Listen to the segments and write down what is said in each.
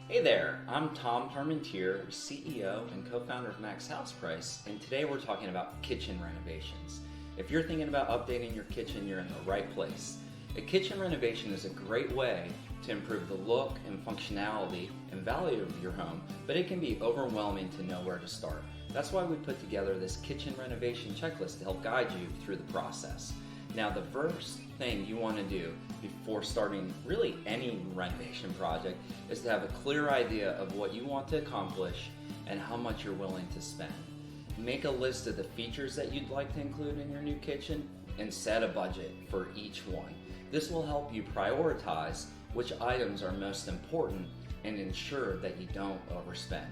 Hey there, I'm Tom Parmentier, CEO and co-founder of MaxHousePrice, and today we're talking about kitchen renovations. If you're thinking about updating your kitchen, you're in the right place. A kitchen renovation is a great way to improve the look and functionality and value of your home, but it can be overwhelming to know where to start. That's why we put together this kitchen renovation checklist to help guide you through the process. Now, the first thing you want to do before starting really any renovation project is to have a clear idea of what you want to accomplish and how much you're willing to spend. Make a list of the features that you'd like to include in your new kitchen and set a budget for each one. This will help you prioritize which items are most important and ensure that you don't overspend.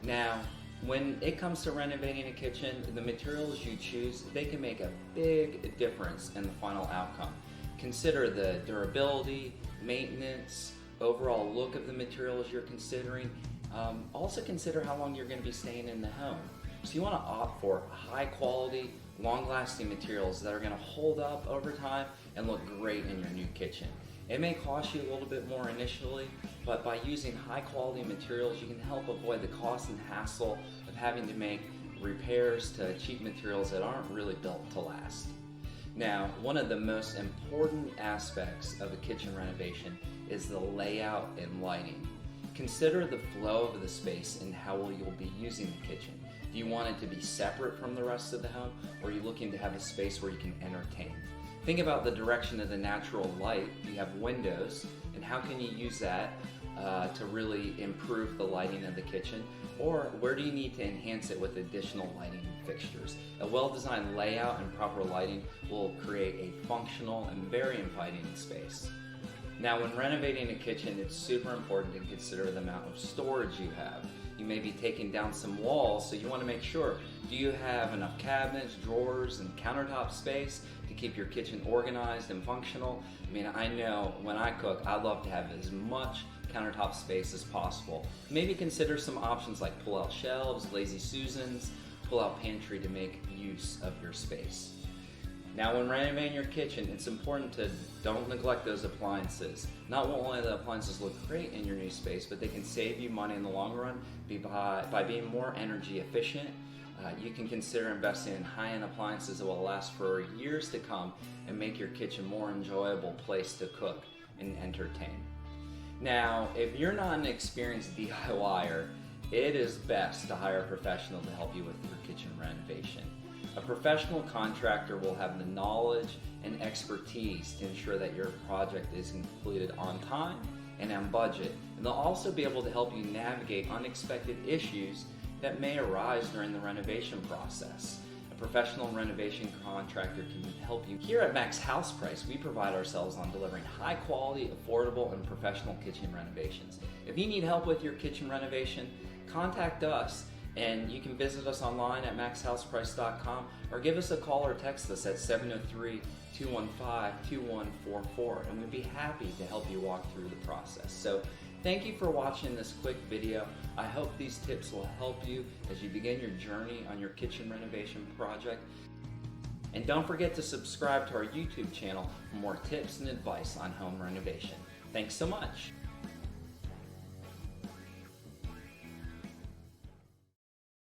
Now, when it comes to renovating a kitchen, the materials you choose, they can make a big difference in the final outcome. Consider the durability, maintenance, overall look of the materials you're considering. Also consider how long you're going to be staying in the home. So you want to opt for high quality, long-lasting materials that are going to hold up over time and look great in your new kitchen. It may cost you a little bit more initially, but by using high quality materials, you can help avoid the cost and hassle of having to make repairs to cheap materials that aren't really built to last. Now, one of the most important aspects of a kitchen renovation is the layout and lighting. Consider the flow of the space and how you'll be using the kitchen. Do you want it to be separate from the rest of the home, or are you looking to have a space where you can entertain? Think about the direction of the natural light. You have windows, and how can you use that to really improve the lighting of the kitchen? Or where do you need to enhance it with additional lighting fixtures? A well-designed layout and proper lighting will create a functional and very inviting space. Now, when renovating a kitchen, it's super important to consider the amount of storage you have. You may be taking down some walls, so you want to make sure, do you have enough cabinets, drawers, and countertop space to keep your kitchen organized and functional? I mean, I know when I cook, I love to have as much countertop space as possible. Maybe consider some options like pull-out shelves, lazy Susans, pull-out pantry to make use of your space. Now, when renovating your kitchen, it's important to don't neglect those appliances. Not only do the appliances look great in your new space, but they can save you money in the long run by being more energy efficient. You can consider investing in high-end appliances that will last for years to come and make your kitchen a more enjoyable place to cook and entertain. Now, if you're not an experienced DIYer, it is best to hire a professional to help you with your kitchen renovation. A professional contractor will have the knowledge and expertise to ensure that your project is completed on time and on budget. And they'll also be able to help you navigate unexpected issues that may arise during the renovation process. A professional renovation contractor can help you. Here at MaxHousePrice, we pride ourselves on delivering high quality, affordable, and professional kitchen renovations. If you need help with your kitchen renovation, contact us. And you can visit us online at MaxHousePrice.com or give us a call or text us at 703-215-2144, and we'd be happy to help you walk through the process. So thank you for watching this quick video. I hope these tips will help you as you begin your journey on your kitchen renovation project. And don't forget to subscribe to our YouTube channel for more tips and advice on home renovation. Thanks so much.